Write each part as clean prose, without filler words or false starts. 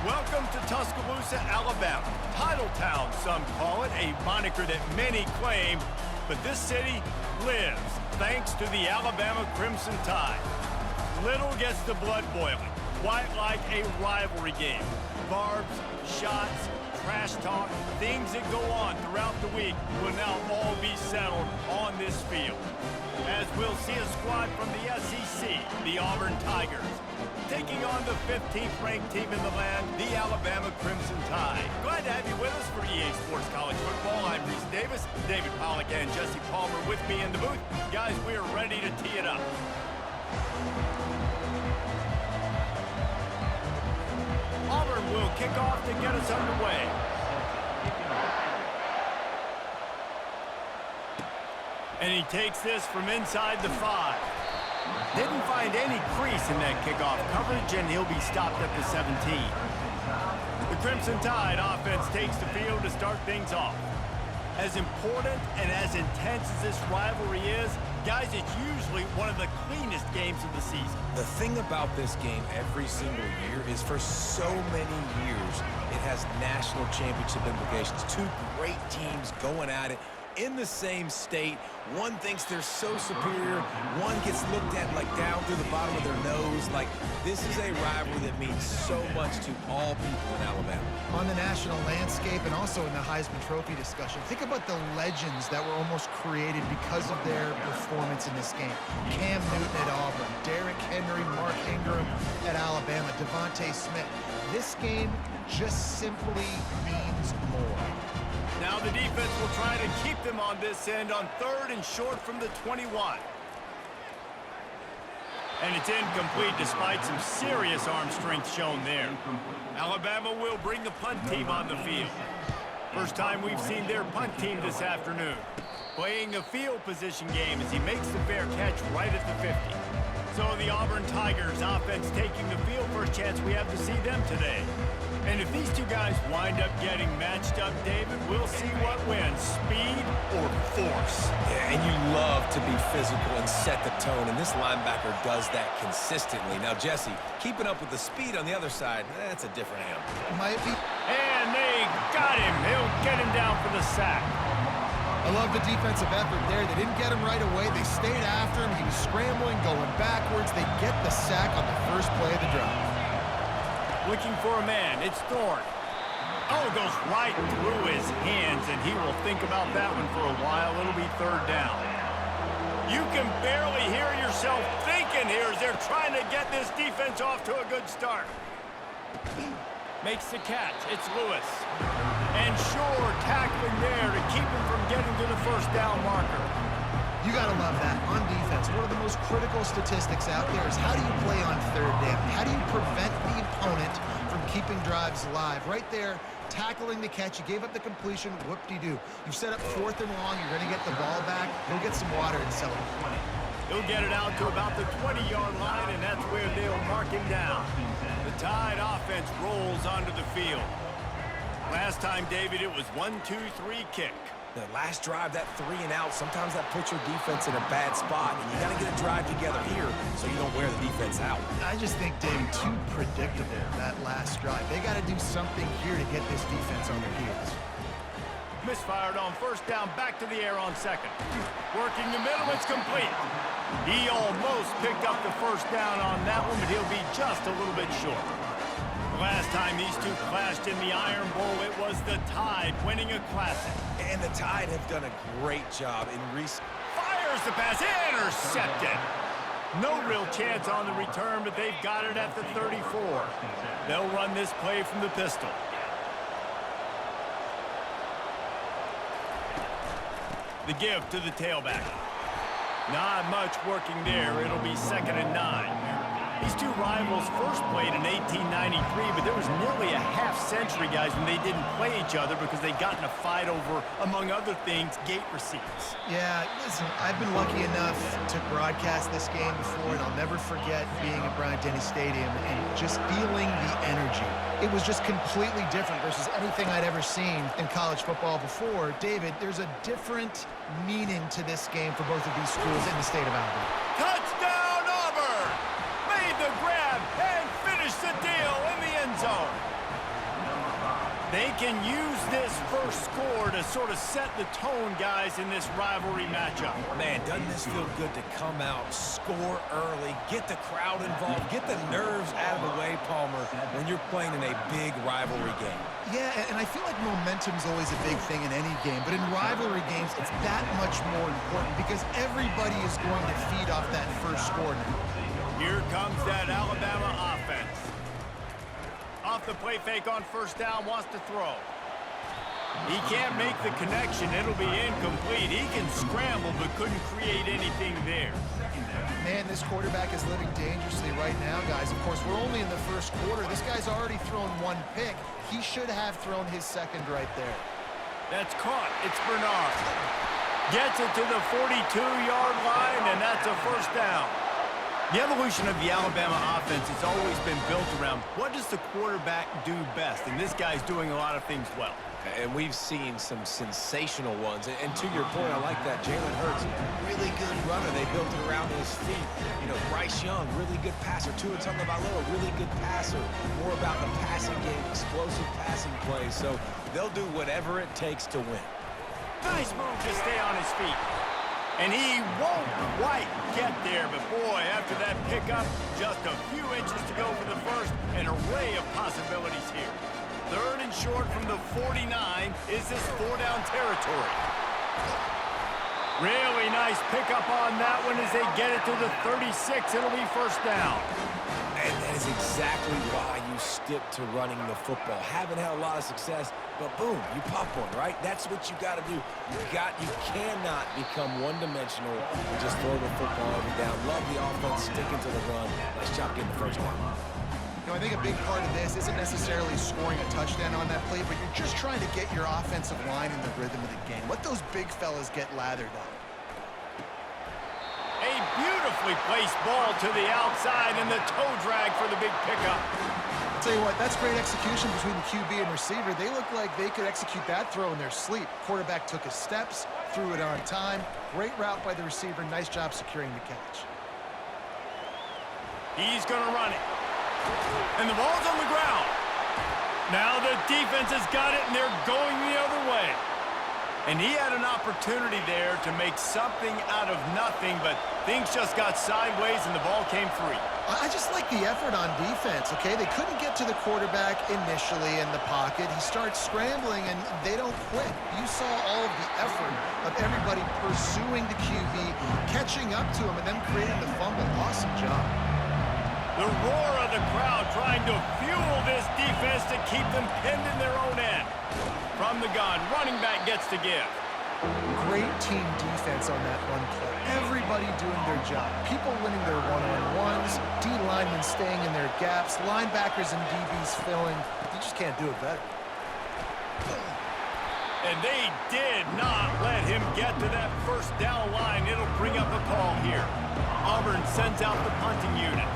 Welcome to Tuscaloosa, Alabama. Title Town, some call it, a moniker that many claim, but this city lives thanks to the Alabama Crimson Tide. Little gets the blood boiling, quite like a rivalry game. Barbs, shots, trash talk, things that go on throughout the week will now all be settled on this field. As we'll see a squad from the SEC, the Auburn Tigers, taking on the 15th ranked team in the land, the Alabama Crimson Tide. Glad to have you with us for EA Sports College Football. I'm Reese Davis, David Pollack and Jesse Palmer with me in the booth. Guys, we are ready to tee it up. Auburn will kick off to get us underway. And he takes this from inside the 5. Didn't find any crease in that kickoff coverage, and he'll be stopped at the 17. The Crimson Tide offense takes the field to start things off. As important and as intense as this rivalry is, guys, it's usually one of the cleanest games of the season. The thing about this game every single year is for so many years, it has national championship implications. Two great teams going at it in the same state. One thinks they're so superior. One gets looked at like down through the bottom of their nose. Like, this is a rivalry that means so much to all people in Alabama. On the national landscape and also in the Heisman Trophy discussion, think about the legends that were almost created because of their performance in this game. Cam Newton at Auburn, Derrick Henry, Mark Ingram at Alabama, Devontae Smith. This game just simply means more. Now the defense will try to keep them on this end on 3rd and short from the 21. And it's incomplete despite some serious arm strength shown there. Alabama will bring the punt team on the field. First time we've seen their punt team this afternoon. Playing a field position game as he makes the fair catch right at the 50. So the Auburn Tigers offense taking the field, first chance we have to see them today. And if these two guys wind up getting matched up, David, we'll see what wins, speed or force. Yeah, and you love to be physical and set the tone, and this linebacker does that consistently. Now, Jesse, keeping up with the speed on the other side, that's a different animal. Might be. And they got him. He'll get him down for the sack. I love the defensive effort there. They didn't get him right away. They stayed after him. He was scrambling, going backwards. They get the sack on the first play of the drive. Looking for a man. It's Thorne. Oh, goes right through his hands, and he will think about that one for a while. It'll be 3rd down. You can barely hear yourself thinking here as they're trying to get this defense off to a good start. Makes the catch. It's Lewis. And sure, tackling there to keep him from getting to the 1st down marker. You got to love that. On defense, one of the most critical statistics out there is how do you play on 3rd down? How do you prevent the opponent from keeping drives alive? Right there, tackling the catch. You gave up the completion. Whoop-de-doo. You've set up 4th and long. You're going to get the ball back. Go get some water and sell it. He'll get it out to about the 20-yard line, and that's where they'll mark him down. The Tide offense rolls onto the field. Last time, David, it was 1-2-3 kick. The last drive, that 3 and out, sometimes that puts your defense in a bad spot, and you got to get a drive together here so you don't wear the defense out. I just think, David, too predictable, that last drive. They got to do something here to get this defense on their heels. Misfired on 1st down, back to the air on 2nd. Working the middle, it's complete. He almost picked up the 1st down on that one, but he'll be just a little bit short. Last time these two clashed in the Iron Bowl, it was the Tide winning a classic. And the Tide have done a great job in fires the pass, intercepted. No real chance on the return, but they've got it at the 34. They'll run this play from the pistol. The give to the tailback. Not much working there. It'll be 2nd and 9. These two rivals first played in 1893, but there was nearly a half-century, guys, when they didn't play each other because they got in a fight over, among other things, gate receipts. Yeah, listen, I've been lucky enough to broadcast this game before, and I'll never forget being at Bryant-Denny Stadium and just feeling the energy. It was just completely different versus anything I'd ever seen in college football before. David, there's a different meaning to this game for both of these schools in the state of Alabama. Touchdown, Auburn! Made the grab and finished the deal in the end zone. can use this first score to sort of set the tone, guys, in this rivalry matchup. Man, doesn't this feel good to come out, score early, get the crowd involved, get the nerves out of the way, Palmer, when you're playing in a big rivalry game. Yeah, and I feel like momentum's always a big thing in any game, but in rivalry games, it's that much more important because everybody is going to feed off that first score now. Here comes that Alabama offense. Off the play fake on first down, wants to throw. He can't make the connection. It'll be incomplete. He can scramble, but couldn't create anything there. Man, this quarterback is living dangerously right now, guys. Of course, we're only in the first quarter. This guy's already thrown one pick. He should have thrown his second right there. That's caught. It's Bernard. Gets it to the 42-yard line, and that's a first down. The evolution of the Alabama offense has always been built around what does the quarterback do best, and this guy's doing a lot of things well. And we've seen some sensational ones. And to your point, I like that. Jalen Hurts, really good runner. They built it around his feet. You know, Bryce Young, really good passer. Tua Tagovailoa, really good passer. More about the passing game, explosive passing plays. So they'll do whatever it takes to win. Nice move to stay on his feet. And he won't quite get there, but boy, after that pickup, just a few inches to go for the first, an array of possibilities here. Third and short from the 49. Is this four-down territory? Really nice pickup on that one as they get it to the 36. It'll be first down. And that is exactly why you stick to running the football. Haven't had a lot of success, but boom, you pop one, right? That's what you got to do. You cannot become one-dimensional and just throw the football every down. Love the offense, sticking to the run. Nice job getting the first down. You know, I think a big part of this isn't necessarily scoring a touchdown on that play, but you're just trying to get your offensive line in the rhythm of the game. Let those big fellas get lathered up. A beautifully placed ball to the outside and the toe drag for the big pickup. I'll tell you what, that's great execution between the QB and receiver. They look like they could execute that throw in their sleep. Quarterback took his steps, threw it on time. Great route by the receiver. Nice job securing the catch. He's going to run it. And the ball's on the ground. Now the defense has got it, and they're going the other way. And he had an opportunity there to make something out of nothing, but things just got sideways and the ball came free. I just like the effort on defense, okay? They couldn't get to the quarterback initially in the pocket. He starts scrambling, and they don't quit. You saw all of the effort of everybody pursuing the QB, catching up to him, and then creating the fumble. Awesome job. The roar of the crowd trying to fuel this defense to keep them pinned in their own end. From the gun, running back gets to give. Great team defense on that one play. Everybody doing their job. People winning their one-on-ones, D linemen staying in their gaps, linebackers and DBs filling. You just can't do it better. And they did not let him get to that first down line. It'll bring up a call here. Auburn sends out the punting unit.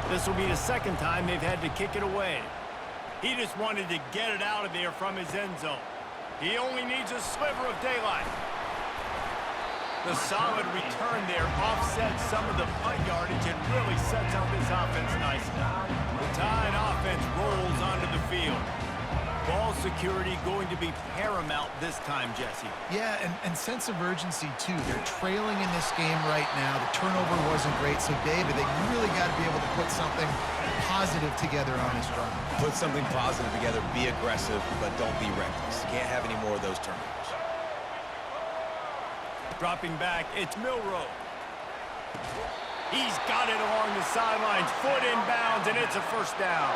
This will be the second time they've had to kick it away. He just wanted to get it out of there from his end zone. He only needs a sliver of daylight. The solid return there offsets some of the punt yardage and really sets up his offense nicely. The Tide offense rolls onto the field. Ball security going to be paramount this time, Jesse. Yeah, and sense of urgency, too. They're trailing in this game right now. The turnover wasn't great, so, David, they really got to be able to put something positive together on this run. Put something positive together, be aggressive, but don't be reckless. You can't have any more of those turnovers. Dropping back, it's Milroe. He's got it along the sidelines, foot in bounds, and it's a first down.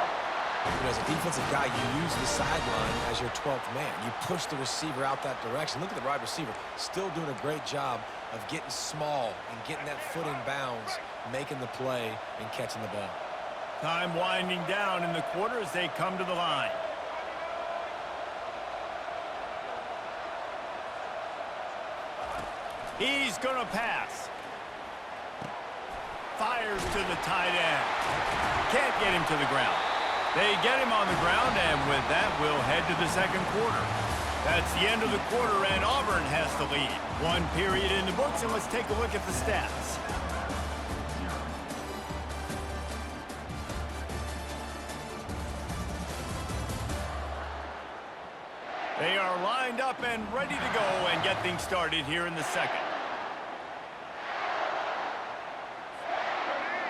But as a defensive guy, you use the sideline as your 12th man. You push the receiver out that direction. Look at the wide receiver, still doing a great job of getting small and getting that foot in bounds, making the play and catching the ball. Time winding down in the quarter as they come to the line. He's going to pass. Fires to the tight end. Can't get him to the ground. They get him on the ground, and with that, we'll head to the second quarter. That's the end of the quarter, and Auburn has the lead. One period in the books, and let's take a look at the stats. lined up and ready to go and get things started here in the second.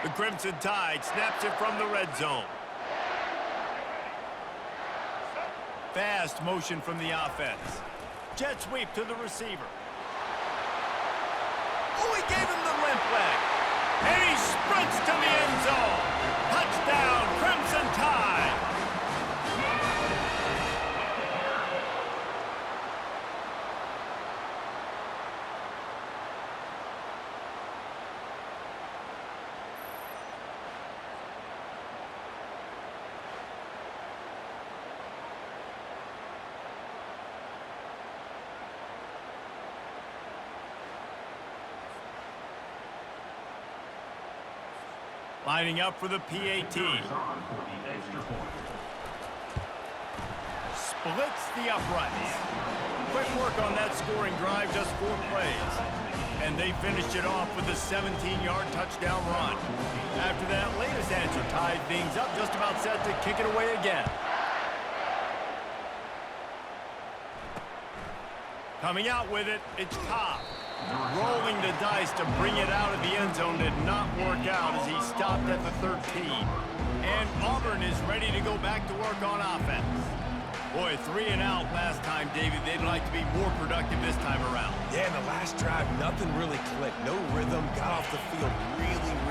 The Crimson Tide snaps it from the red zone. Fast motion from the offense. Jet sweep to the receiver. Oh, he gave him the limp leg. And he sprints to the end zone. Touchdown, Crimson Tide. Lining up for the PAT. Splits the uprights. Quick work on that scoring drive, just 4 plays. And they finished it off with a 17-yard touchdown run. After that latest answer tied things up, just about set to kick it away again. Coming out with it, it's Cobb. Rolling the dice to bring it out of the end zone did not work out as he stopped at the 13. And Auburn is ready to go back to work on offense. Boy, 3 and out last time, David. They'd like to be more productive this time around. Yeah, in the last drive, nothing really clicked. No rhythm, got off the field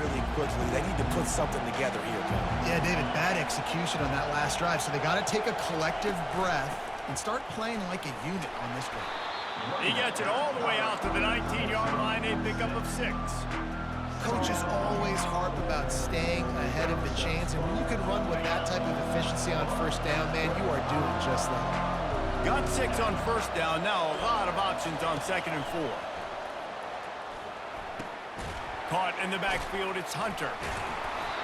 really quickly. They need to put something together here, Bill. Yeah, David, bad execution on that last drive, so they got to take a collective breath and start playing like a unit on this drive. He gets it all the way out to the 19-yard line, a pickup of 6. Coaches always harp about staying ahead of the chains, and when you can run with that type of efficiency on first down, man, you are doing just that. Got 6 on first down, now a lot of options on 2nd and 4. Caught in the backfield, it's Hunter.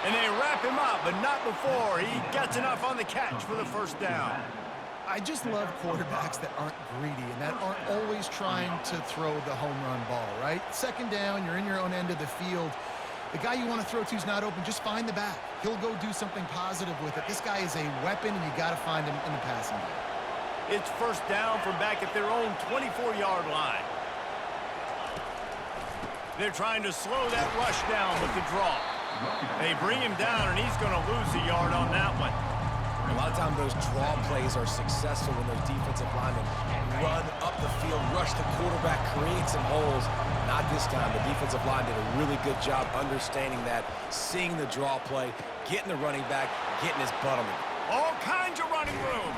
And they wrap him up, but not before he gets enough on the catch for the first down. I just love quarterbacks that aren't greedy and that aren't always trying to throw the home run ball, right? 2nd down, you're in your own end of the field. The guy you want to throw to is not open. Just find the back. He'll go do something positive with it. This guy is a weapon, and you got to find him in the passing game. It's first down from back at their own 24-yard line. They're trying to slow that rush down with the draw. They bring him down, and he's going to lose a yard on that one. A lot of times those draw plays are successful when those defensive linemen run up the field, rush the quarterback, create some holes. Not this time. The defensive line did a really good job understanding that, seeing the draw play, getting the running back, getting his butt on it. All kinds of running room.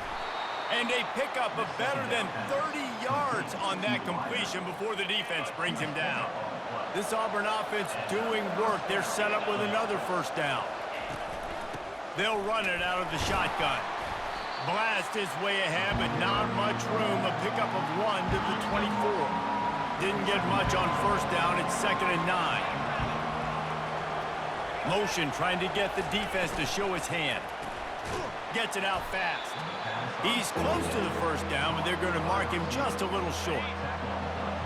And a pickup of better than 30 yards on that completion before the defense brings him down. This Auburn offense doing work. They're set up with another first down. They'll run it out of the shotgun. Blast his way ahead, but not much room. A pickup of 1 to the 24. Didn't get much on first down. It's 2nd and 9. Motion trying to get the defense to show his hand. Gets it out fast. He's close to the first down, but they're going to mark him just a little short.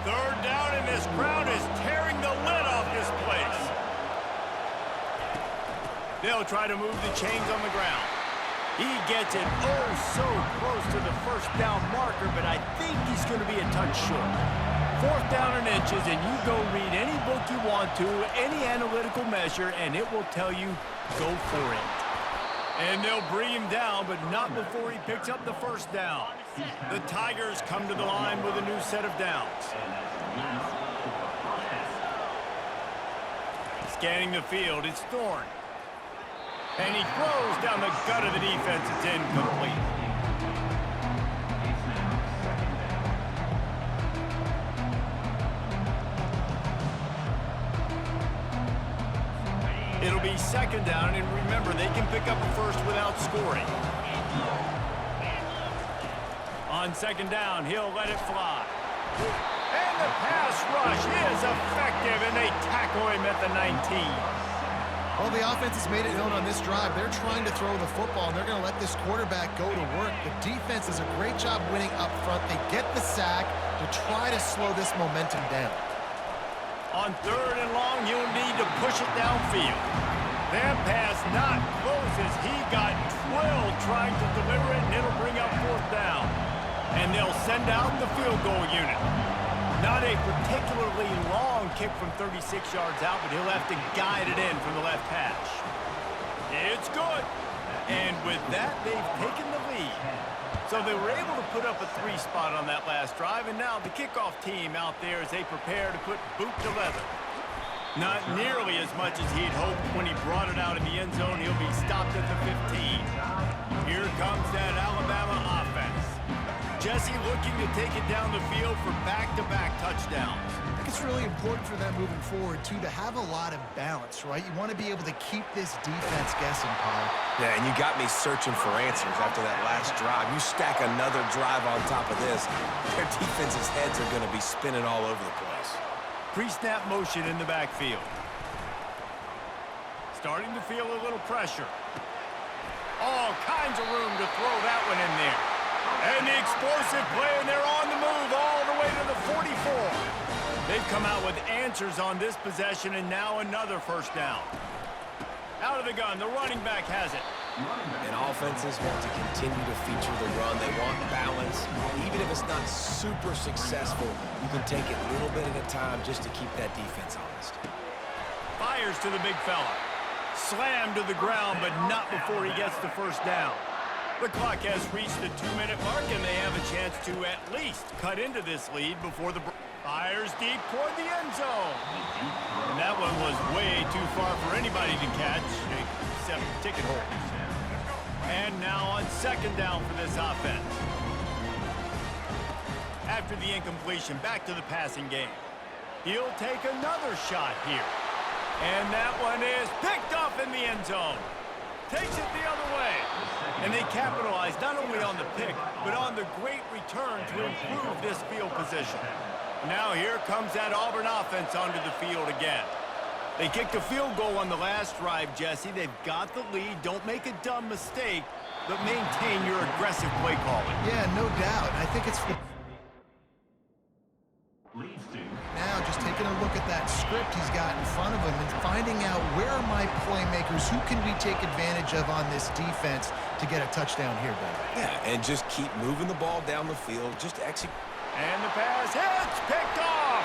3rd down, and this crowd is tearing the lid off this place. They'll try to move the chains on the ground. He gets it oh so close to the first down marker, but I think he's going to be a touch short. 4th down and inches, and you go read any book you want to, any analytical measure, and it will tell you, go for it. And they'll bring him down, but not before he picks up the first down. The Tigers come to the line with a new set of downs. Scanning the field, it's Thorne. And he throws down the gut of the defense. It's incomplete. It'll be 2nd down, and remember, they can pick up a first without scoring. On 2nd down, he'll let it fly. And the pass rush is effective, and they tackle him at the 19. Well, the offense has made it known on this drive. They're trying to throw the football, and they're going to let this quarterback go to work. The defense does a great job winning up front. They get the sack to try to slow this momentum down. On 3rd and long, you'll need to push it downfield. That pass not close as he got 12 trying to deliver it, and it'll bring up 4th down. And they'll send out the field goal unit. Not a particularly long kick from 36 yards out, but he'll have to guide it in from the left hash. It's good. And with that, they've taken the lead. So they were able to put up a 3 spot on that last drive, and now the kickoff team out there as they prepare to put boot to leather. Not nearly as much as he'd hoped when he brought it out in the end zone. He'll be stopped at the 15. Here comes that Alabama offense. Jesse looking to take it down the field for back-to-back touchdowns. I think it's really important for them moving forward, too, to have a lot of balance, right? You want to be able to keep this defense guessing, Paul. Yeah, and you got me searching for answers after that last drive. You stack another drive on top of this, their defense's heads are going to be spinning all over the place. Pre-snap motion in the backfield. Starting to feel a little pressure. All kinds of room to throw that one in there. And the explosive play, and they're on the move all the way to the 44. They've come out with answers on this possession, and now another first down. Out of the gun, the running back has it. And offenses want to continue to feature the run. They want balance. Even if it's not super successful, you can take it little bit at a time just to keep that defense honest. Fires to the big fella. Slammed to the ground, but not before he gets the first down. The clock has reached the 2-minute mark, and they have a chance to at least cut into this lead before the fires deep toward the end zone. And that one was way too far for anybody to catch, except ticket holders. And now on second down for this offense. After the incompletion, back to the passing game. He'll take another shot here. And that one is picked off in the end zone. Takes it the other way. And they capitalize not only on the pick, but on the great return to improve this field position. Now here comes that Auburn offense onto the field again. They kicked a field goal on the last drive, Jesse. They've got the lead. Don't make a dumb mistake, but maintain your aggressive play calling. Yeah, no doubt. I think it's the... Now just taking a look at that script he's got in front of him and finding out where are my playmakers, who can we take advantage of on this defense to get a touchdown here, Ben? Yeah, and just keep moving the ball down the field. Just execute. And the pass hits, picked off.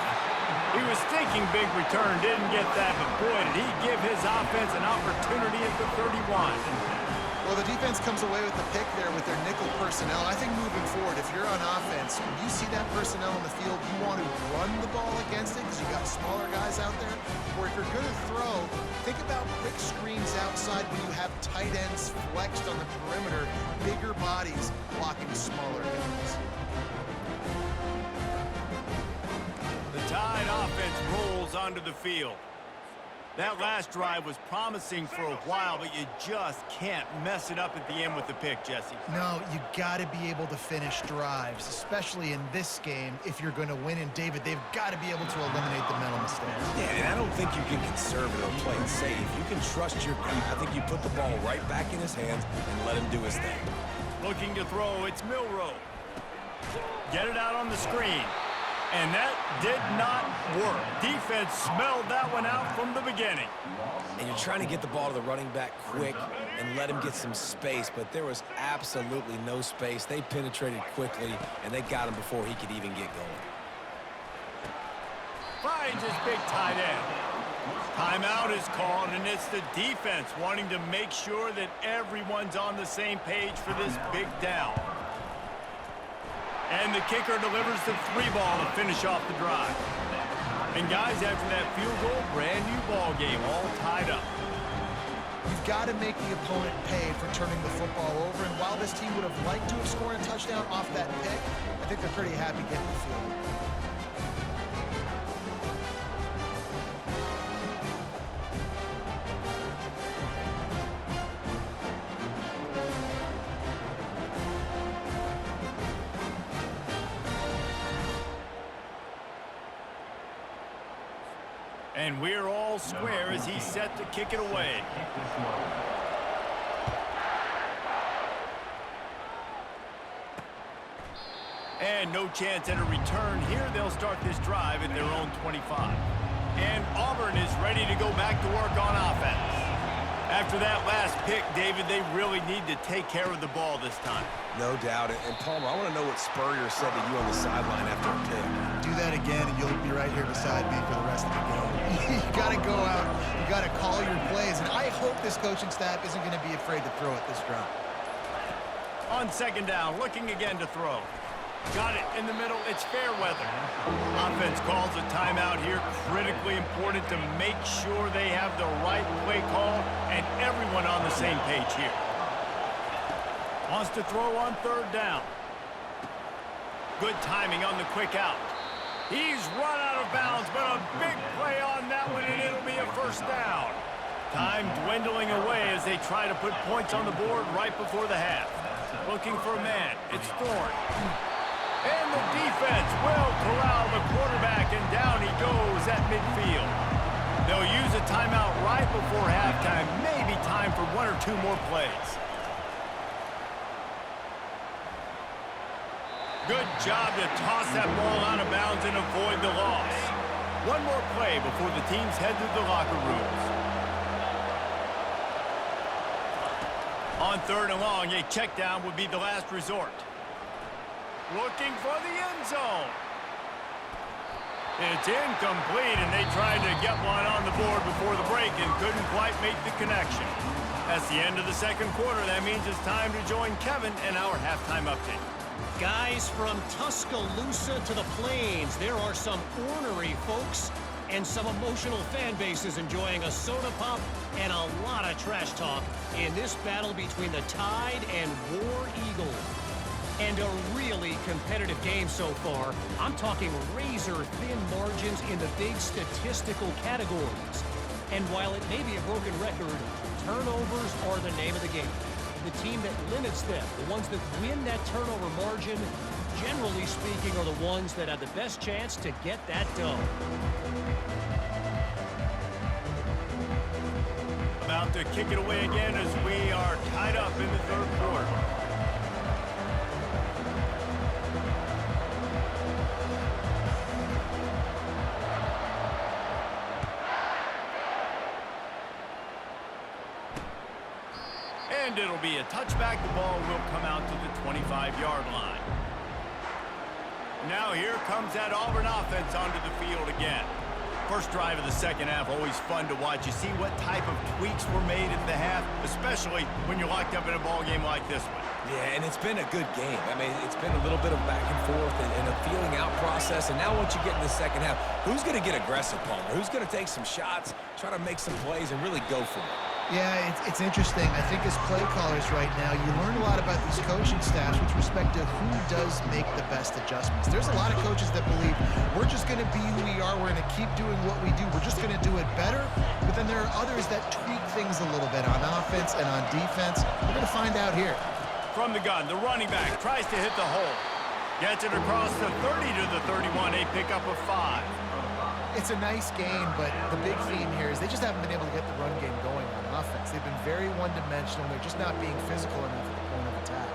He was thinking big return, didn't get that, but boy, did he give his offense an opportunity at the 31. Well, the defense comes away with the pick there with their nickel personnel. I think moving forward, if you're on offense, when you see that personnel on the field, you want to run the ball against it because you got smaller guys out there. Or if you're going to throw, think about quick screens outside when you have tight ends flexed on the perimeter, bigger bodies blocking smaller guys. The Tide offense rolls onto the field. That last drive was promising for a while, but you just can't mess it up at the end with the pick, Jesse. No, you got to be able to finish drives, especially in this game. If you're going to win, and David, they've got to be able to eliminate the mental mistakes. Yeah, and I don't think you can conservative or play it safe. You can trust your group. I think you put the ball right back in his hands and let him do his thing. Looking to throw, it's Milroe. Get it out on the screen. And that did not work. Defense smelled that one out from the beginning. And you're trying to get the ball to the running back quick and let him get some space, but there was absolutely no space. They penetrated quickly, and they got him before he could even get going. Finds his big tight end. Timeout is called, and it's the defense wanting to make sure that everyone's on the same page for this big down. And the kicker delivers the 3-ball to finish off the drive. And guys, after that field goal, brand new ball game, all tied up. You've got to make the opponent pay for turning the football over. And while this team would have liked to have scored a touchdown off that pick, I think they're pretty happy getting the field. And we're all square as he's set to kick it away. And no chance at a return here. They'll start this drive at their own 25. And Auburn is ready to go back to work on offense. After that last pick, David, they really need to take care of the ball this time. No doubt. And Palmer, I want to know what Spurrier said to you on the sideline after a pick. Do that again, and you'll be right here beside me for the rest of the game. You got to go out. You got to call your plays. And I hope this coaching staff isn't going to be afraid to throw it this drive. On second down, looking again to throw. Got it in the middle. It's fair weather. Offense calls a timeout here. Critically important to make sure they have the right play call and everyone on the same page here. Wants to throw on third down. Good timing on the quick out. He's run out of bounds, but a big play on that one, and it'll be a first down. Time dwindling away as they try to put points on the board right before the half. Looking for a man. It's Thorne. And the defense will corral the quarterback, and down he goes at midfield. They'll use a timeout right before halftime. Maybe time for one or two more plays. Good job to toss that ball out of bounds and avoid the loss. One more play before the teams head to the locker rooms. On third and long, a check down would be the last resort. Looking for the end zone. It's incomplete, and they tried to get one on the board before the break and couldn't quite make the connection. That's the end of the second quarter. That means it's time to join Kevin in our halftime update. Guys, from Tuscaloosa to the Plains, there are some ornery folks and some emotional fan bases enjoying a soda pop and a lot of trash talk in this battle between the Tide and War Eagle. And a really competitive game so far. I'm talking razor-thin margins in the big statistical categories. And while it may be a broken record, turnovers are the name of the game. The team that limits them, the ones that win that turnover margin, generally speaking, are the ones that have the best chance to get that done. About to kick it away again as we are tied up in the third quarter. And it'll be a touchback. The ball will come out to the 25-yard line. Now here comes that Auburn offense onto the field again. First drive of the second half, always fun to watch. You see what type of tweaks were made at the half, especially when you're locked up in a ball game like this one. Yeah, and it's been a good game. I mean, it's been a little bit of back and forth and a feeling out process. And now once you get in the second half, who's going to get aggressive, Palmer? Who's going to take some shots, try to make some plays, and really go for it? Yeah, it's interesting. I think as play callers right now, you learn a lot about these coaching staffs with respect to who does make the best adjustments. There's a lot of coaches that believe we're just going to be who we are. We're going to keep doing what we do. We're just going to do it better. But then there are others that tweak things a little bit on offense and on defense. We're going to find out here. From the gun, the running back tries to hit the hole. Gets it across the 30 to the 31, a pickup of 5. It's a nice game, but the big theme here is they just haven't been able to get the run game going on offense. They've been very one-dimensional. They're just not being physical enough at the point of attack.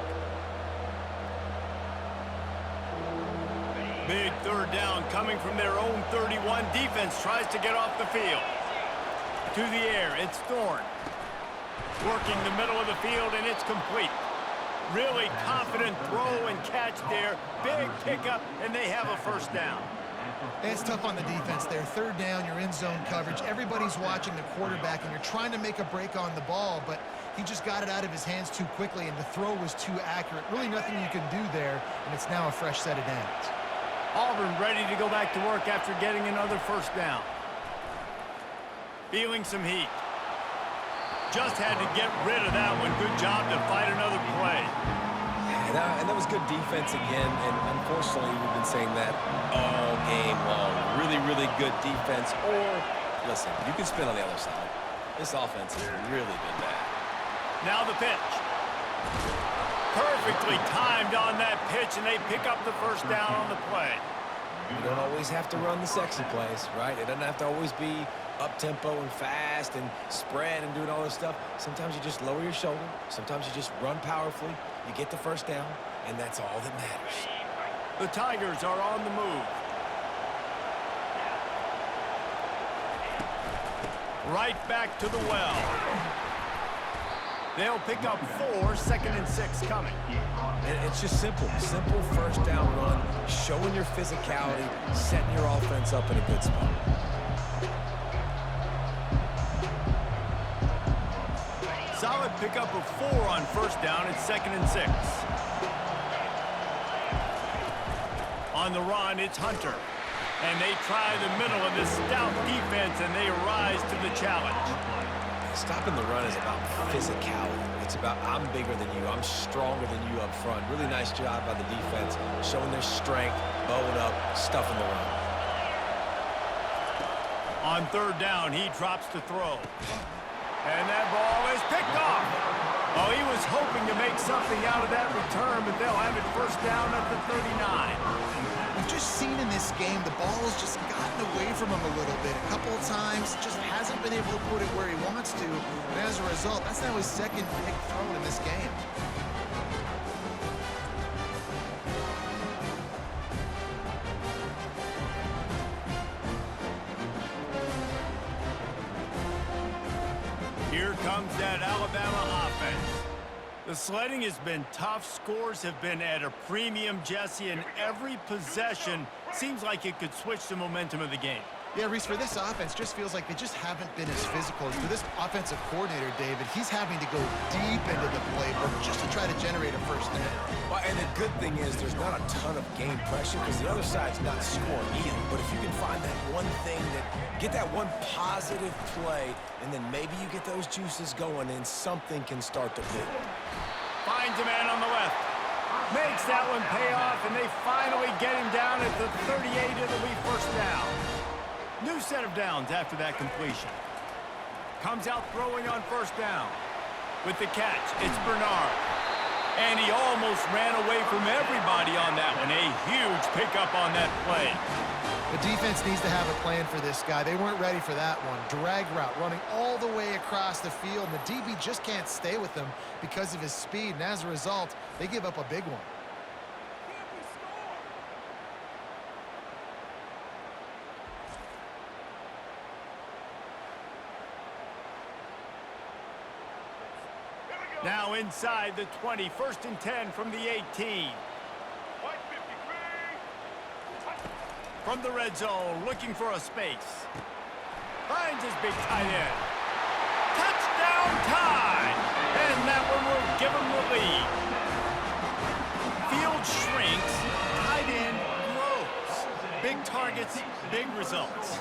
Big third down coming from their own 31. Defense tries to get off the field. To the air, it's Thorne. Working the middle of the field, and it's complete. Really confident throw and catch there. Big pickup, and they have a first down. It's tough on the defense there. Third down, you're in zone coverage. Everybody's watching the quarterback, and you're trying to make a break on the ball, but he just got it out of his hands too quickly, and the throw was too accurate. Really nothing you can do there, and it's now a fresh set of downs. Auburn ready to go back to work after getting another first down. Feeling some heat. Just had to get rid of that one. Good job to fight another play. And that was good defense again, and unfortunately we've been saying that all game long. Really, really good defense. Or, listen, you can spin on the other side. This offense has really been bad. Now the pitch. Perfectly timed on that pitch, and they pick up the first down on the play. You don't always have to run the sexy plays, right? It doesn't have to always be up-tempo and fast and spread and doing all this stuff. Sometimes you just lower your shoulder. Sometimes you just run powerfully. You get the first down, and that's all that matters. The Tigers are on the move. Right back to the well. They'll pick up 4, 2nd and 6 coming. And it's just simple. Simple first down run, showing your physicality, setting your offense up in a good spot. Solid pickup of 4 on first down at 2nd and 6. On the run, it's Hunter. And they try the middle of this stout defense, and they rise to the challenge. Stopping the run is about physicality. It's about I'm bigger than you. I'm stronger than you up front. Really nice job by the defense, showing their strength, bowing up, stuffing the run. On third down, he drops to throw. And that ball is picked off. Oh, he was hoping to make something out of that return, but they'll have it first down at the 39. We've just seen in this game the ball has just gotten away from him a little bit. A couple of times, just hasn't been able to put it where he wants to. And as a result, that's now his second big throw in this game. Here comes that Alabama offense. The sledding has been tough. Scores have been at a premium, Jesse, and every possession seems like it could switch the momentum of the game. Yeah, Reese, for this offense, just feels like they just haven't been as physical. For this offensive coordinator, David, he's having to go deep into the playbook just to try to generate a first down. Well, and the good thing is there's not a ton of game pressure because the other side's not scoring either. But if you can find that one thing, get that one positive play, and then maybe you get those juices going and something can start to build. Finds a man on the left. Makes that one pay off, and they finally get him down at the 38. It'll be first down. New set of downs after that completion. Comes out throwing on first down. With the catch, it's Bernard. And he almost ran away from everybody on that one. A huge pickup on that play. The defense needs to have a plan for this guy. They weren't ready for that one. Drag route running all the way across the field. And the DB just can't stay with him because of his speed. And as a result, they give up a big one. Now inside the 20, 1st and 10 from the 18. From the red zone, looking for a space. Finds his big tight end. Touchdown time! And that one will give him the lead. Field shrinks, tight end grows. Big targets, big results.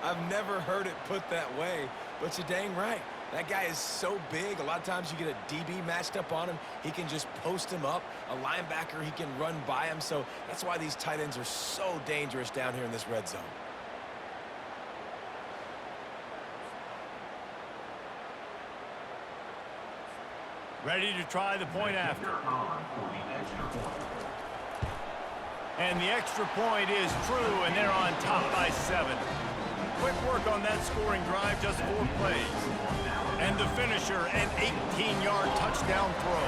I've never heard it put that way, but you're dang right. That guy is so big. A lot of times you get a DB matched up on him. He can just post him up. A linebacker, he can run by him. So that's why these tight ends are so dangerous down here in this red zone. Ready to try the point after. And the extra point is true, and they're on top by 7. Quick work on that scoring drive, just 4 plays. And the finisher, an 18-yard touchdown throw.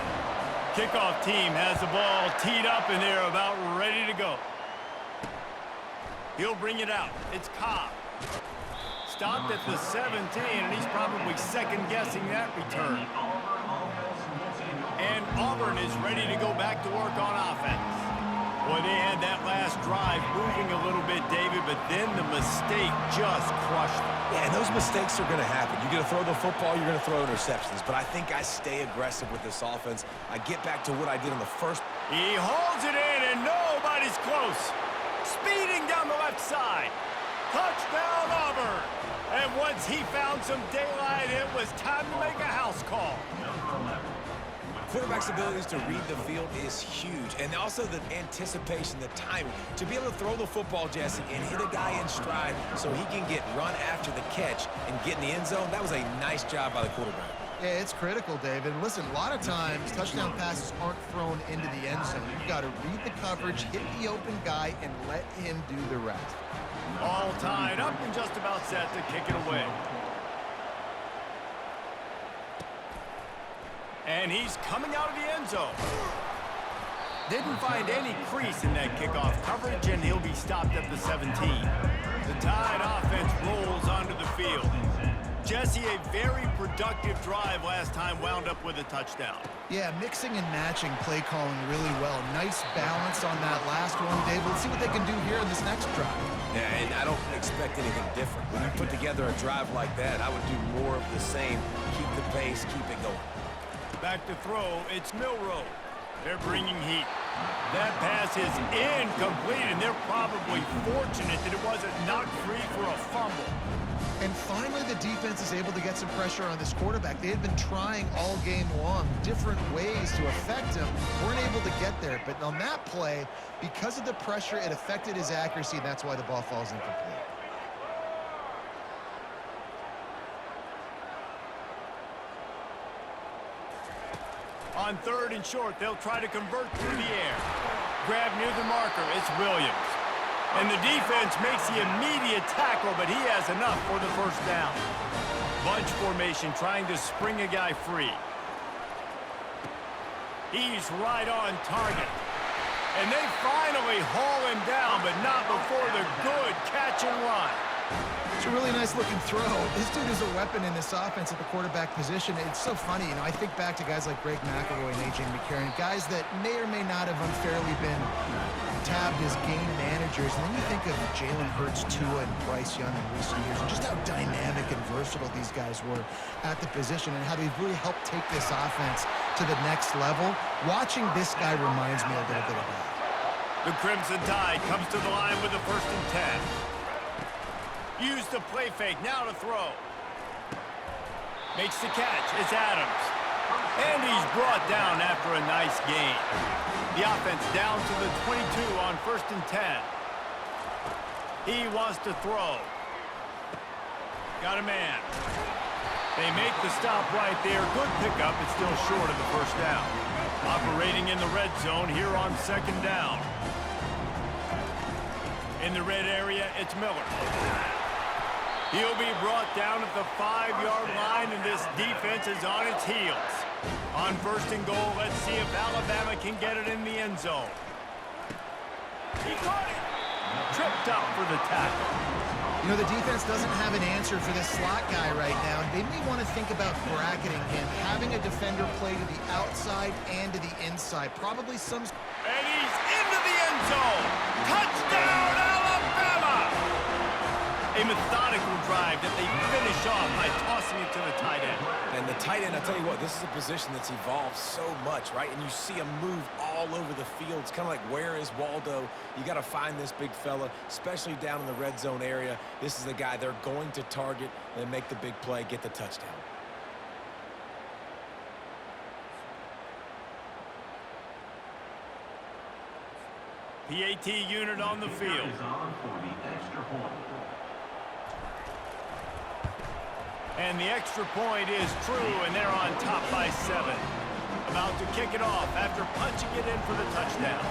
Kickoff team has the ball teed up, and they're about ready to go. He'll bring it out. It's Cobb. Stopped at the 17, and he's probably second-guessing that return. And Auburn is ready to go back to work on offense. Boy, they had that last drive moving a little bit, David, but then the mistake just crushed them. Yeah, and those mistakes are going to happen. You're going to throw the football, you're going to throw interceptions. But I think I stay aggressive with this offense. I get back to what I did on the first. He holds it in, and nobody's close. Speeding down the left side. Touchdown, Auburn. And once he found some daylight, it was time to make a house call. Quarterback's abilities to read the field is huge, and also the anticipation, the timing. To be able to throw the football, Jesse, and hit a guy in stride so he can get run after the catch and get in the end zone, that was a nice job by the quarterback. Yeah, it's critical, David. Listen, a lot of times touchdown passes aren't thrown into the end zone. You've got to read the coverage, hit the open guy, and let him do the rest. All tied up and just about set to kick it away. And he's coming out of the end zone. Didn't find any crease in that kickoff coverage, and he'll be stopped at the 17. The Tide offense rolls onto the field. Jesse, a very productive drive last time wound up with a touchdown. Yeah, mixing and matching play calling really well. Nice balance on that last one, Dave. Let's see what they can do here in this next drive. Yeah, and I don't expect anything different. When you put together a drive like that, I would do more of the same. Keep the pace, keep it going. Back to throw, it's Milroe. They're bringing heat. That pass is incomplete, and they're probably fortunate that it wasn't knocked free for a fumble. And finally, the defense is able to get some pressure on this quarterback. They had been trying all game long, different ways to affect him. Weren't able to get there. But on that play, because of the pressure, it affected his accuracy, and that's why the ball falls incomplete. On 3rd and short, they'll try to convert through the air. Grab near the marker, it's Williams. And the defense makes the immediate tackle, but he has enough for the first down. Bunch formation trying to spring a guy free. He's right on target. And they finally haul him down, but not before the good catch and run. It's a really nice-looking throw. This dude is a weapon in this offense at the quarterback position. It's so funny, you know, I think back to guys like Greg McElroy and A.J. McCarron, guys that may or may not have unfairly been tabbed as game managers. And then you think of Jalen Hurts, Tua, and Bryce Young in recent years, and just how dynamic and versatile these guys were at the position and how they've really helped take this offense to the next level. Watching this guy reminds me a little bit of that. The Crimson Tide comes to the line with a 1st and 10. Use the play fake, now to throw. Makes the catch, it's Adams. And he's brought down after a nice gain. The offense down to the 22 on 1st and 10. He wants to throw. Got a man. They make the stop right there. Good pickup, it's still short of the first down. Operating in the red zone here on 2nd down. In the red area, it's Miller. He'll be brought down at the 5-yard line, and this defense is on its heels. On 1st and goal, let's see if Alabama can get it in the end zone. He caught it. Tripped up for the tackle. You know, the defense doesn't have an answer for this slot guy right now. They may want to think about bracketing him, having a defender play to the outside and to the inside. Probably some... And he's into the end zone. Touchdown, Alabama! A methodical drive that they finish off by tossing it to the tight end. And the tight end, I tell you what, this is a position that's evolved so much, right? And you see him move all over the field. It's kind of like, where is Waldo? You got to find this big fella, especially down in the red zone area. This is the guy they're going to target and make the big play, get the touchdown. PAT unit on the field. And the extra point is true, and they're on top by 7. About to kick it off after punching it in for the touchdown.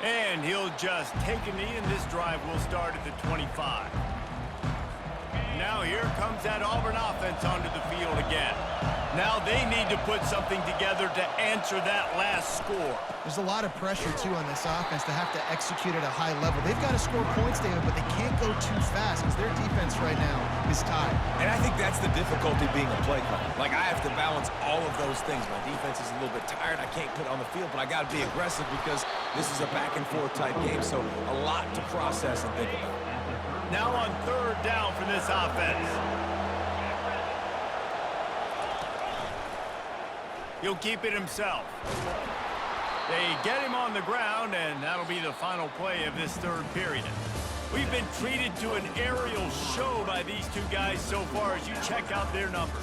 And he'll just take a knee, and this drive will start at the 25. Now here comes that Auburn offense onto the field again. Now they need to put something together to answer that last score. There's a lot of pressure, too, on this offense to have to execute at a high level. They've got to score points, David, but they can't go too fast because their defense right now is tied. And I think that's the difficulty being a play caller. Like, I have to balance all of those things. My defense is a little bit tired. I can't put it on the field, but I got to be aggressive because this is a back-and-forth type game, so a lot to process and think about. Now on 3rd down for this offense. He'll keep it himself. They get him on the ground, and that'll be the final play of this 3rd period. We've been treated to an aerial show by these two guys so far as you check out their numbers.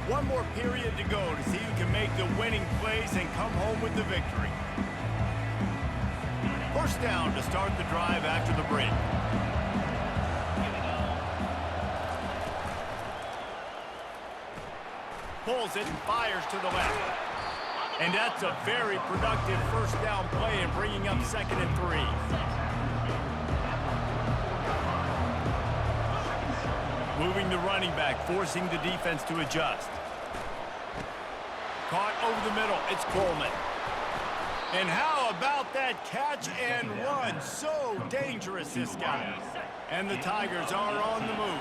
One more period to go to see who can make the winning plays and come home with the victory. 1st down to start the drive after the break. Pulls it and fires to the left. And that's a very productive 1st down play and bringing up 2nd and 3. Moving the running back, forcing the defense to adjust. Caught over the middle. It's Coleman. And how about that catch and run? So dangerous, this guy. And the Tigers are on the move.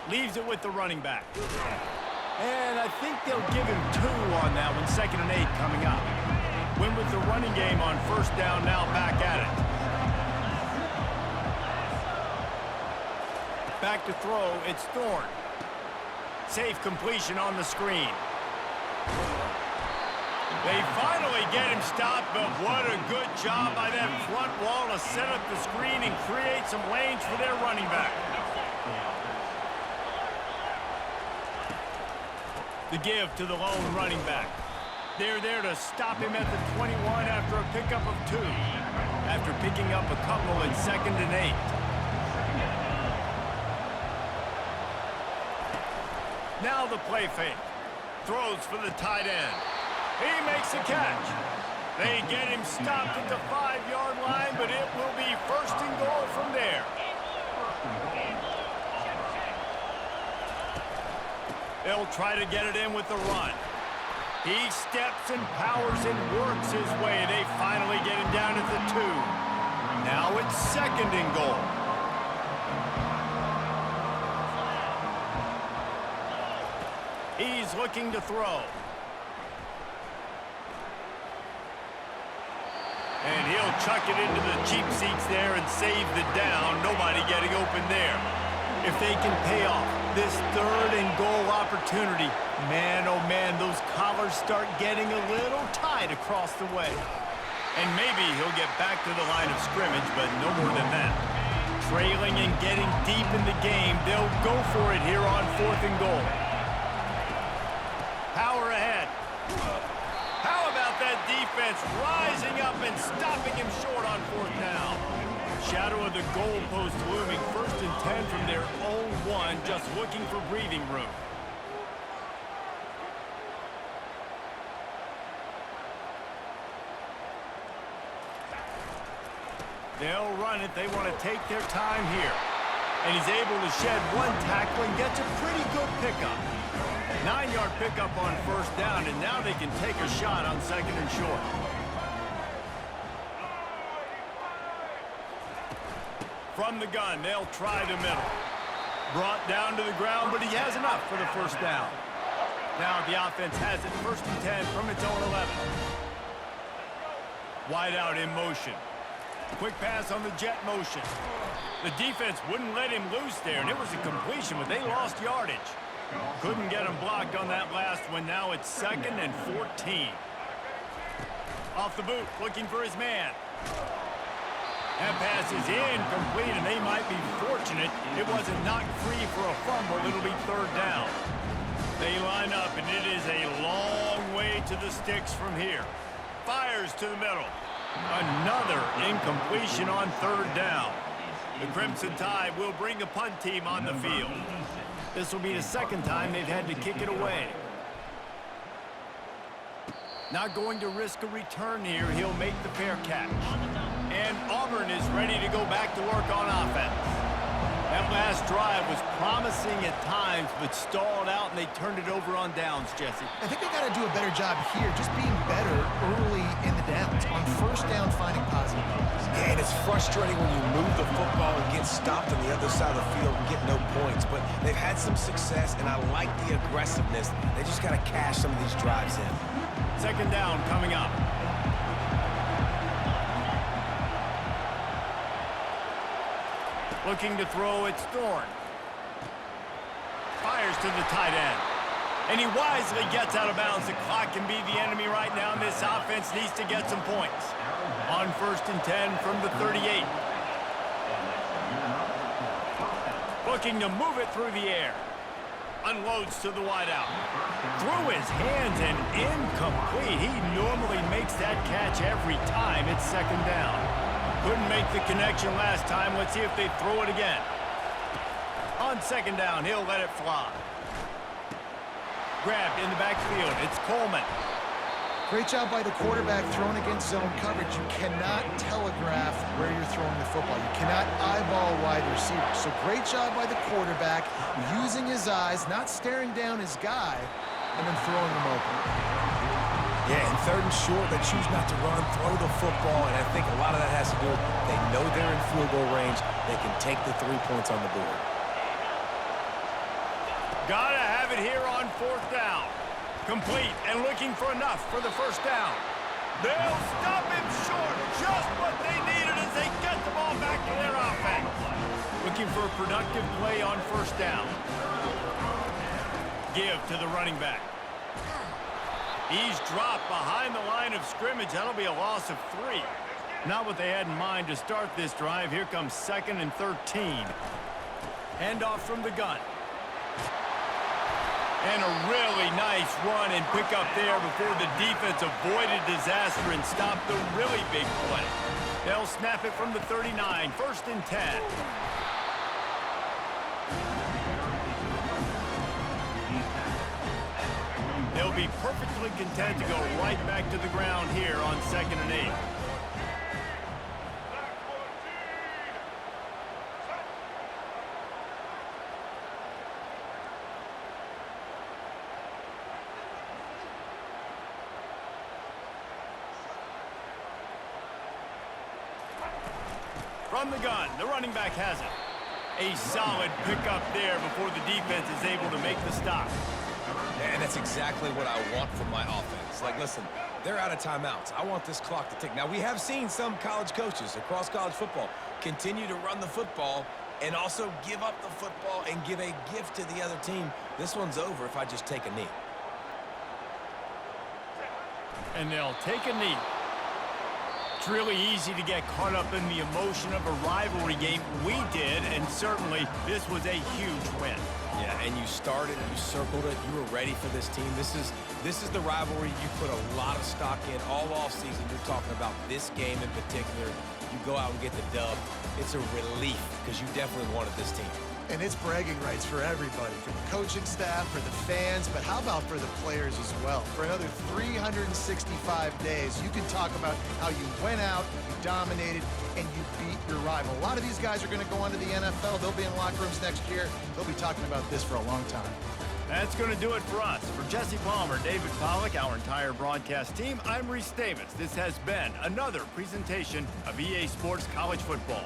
Leaves it with the running back. And I think they'll give him 2 on that one. 2nd and 8 coming up. Win with the running game on 1st down, now back at it. Back to throw, it's Thorne. Safe completion on the screen. They finally get him stopped, but what a good job by that front wall to set up the screen and create some lanes for their running back. The give to the lone running back. They're there to stop him at the 21 after a pickup of 2. After picking up a couple at 2nd and 8. Now the play fake. Throws for the tight end. He makes the catch. They get him stopped at the 5-yard line, but it will be 1st and goal from there. They'll try to get it in with the run. He steps and powers and works his way. They finally get him down at the 2. Now it's 2nd and goal. He's looking to throw. And he'll chuck it into the cheap seats there and save the down. Nobody getting open there. If they can pay off this 3rd and goal opportunity, man, oh man, those collars start getting a little tight across the way. And maybe he'll get back to the line of scrimmage, but no more than that. Trailing and getting deep in the game, they'll go for it here on 4th and goal. Power ahead. How about that defense rising up and stopping him short on 4th down? Shadow of the goalpost looming. 1st and 10 from their own 1, just looking for breathing room. They'll run it. They want to take their time here. And he's able to shed 1 tackle and gets a pretty good pickup. 9-yard pickup on 1st down, and now they can take a shot on 2nd and short. From the gun, they'll try the middle. Brought down to the ground, but he has enough for the 1st down. Now the offense has it 1st and 10 from its own 11. Wide out in motion. Quick pass on the jet motion. The defense wouldn't let him loose there, and it was a completion, but they lost yardage. Couldn't get him blocked on that last one. Now it's 2nd and 14. Off the boot, looking for his man. That pass is incomplete, and they might be fortunate it wasn't knocked free for a fumble. It'll be 3rd down. They line up, and it is a long way to the sticks from here. Fires to the middle. Another incompletion on 3rd down. The Crimson Tide will bring the punt team on the field. This will be the 2nd time they've had to kick it away. Not going to risk a return here. He'll make the fair catch. And Auburn is ready to go back to work on offense. That last drive was promising at times, but stalled out, and they turned it over on downs, Jesse. I think they got to do a better job here, just being better early in the downs. On 1st down, finding positive plays. Yeah, and it's frustrating when you move the football and get stopped on the other side of the field and get no points. But they've had some success, and I like the aggressiveness. They just got to cash some of these drives in. 2nd down coming up. Looking to throw, it's Thorne. Fires to the tight end. And he wisely gets out of bounds. The clock can be the enemy right now, and this offense needs to get some points. On 1st and 10 from the 38. Looking to move it through the air. Unloads to the wideout. Through his hands and incomplete. He normally makes that catch every time. It's 2nd down. Couldn't make the connection last time. Let's see if they throw it again. On 2nd down, he'll let it fly. Grabbed in the backfield. It's Coleman. Great job by the quarterback throwing against zone coverage. You cannot telegraph where you're throwing the football. You cannot eyeball wide receivers. So great job by the quarterback using his eyes, not staring down his guy, and then throwing him open. Yeah, and 3rd and short, they choose not to run, throw the football, and I think a lot of that has to do with they know they're in field goal range. They can take the 3 points on the board. Gotta have it here on 4th down. Complete and looking for enough for the 1st down. They'll stop him short. Just what they needed as they get the ball back to their offense. Looking for a productive play on 1st down. Give to the running back. He's dropped behind the line of scrimmage. That'll be a loss of 3. Not what they had in mind to start this drive. Here comes 2nd and 13. Handoff from the gun. And a really nice run and pick up there before the defense avoided disaster and stopped the really big play. They'll snap it from the 39, 1st and 10. They'll be perfectly content to go right back to the ground here on 2nd and 8. From the gun, the running back has it. A solid pickup there before the defense is able to make the stop. And that's exactly what I want from my offense. Like, listen, they're out of timeouts. I want this clock to tick. Now, we have seen some college coaches across college football continue to run the football and also give up the football and give a gift to the other team. This one's over if I just take a knee. And they'll take a knee. It's really easy to get caught up in the emotion of a rivalry game. We did, and certainly this was a huge win. Yeah, and you started, you circled it, you were ready for this team. This is the rivalry you put a lot of stock in all offseason. You're talking about this game in particular. You go out and get the dub. It's a relief because you definitely wanted this team. And it's bragging rights for everybody, for the coaching staff, for the fans, but how about for the players as well? For another 365 days, you can talk about how you went out, you dominated, and you beat your rival. A lot of these guys are going to go on to the NFL. They'll be in locker rooms next year. They'll be talking about this for a long time. That's going to do it for us. For Jesse Palmer, David Pollack, our entire broadcast team, I'm Reese Davis. This has been another presentation of EA Sports College Football.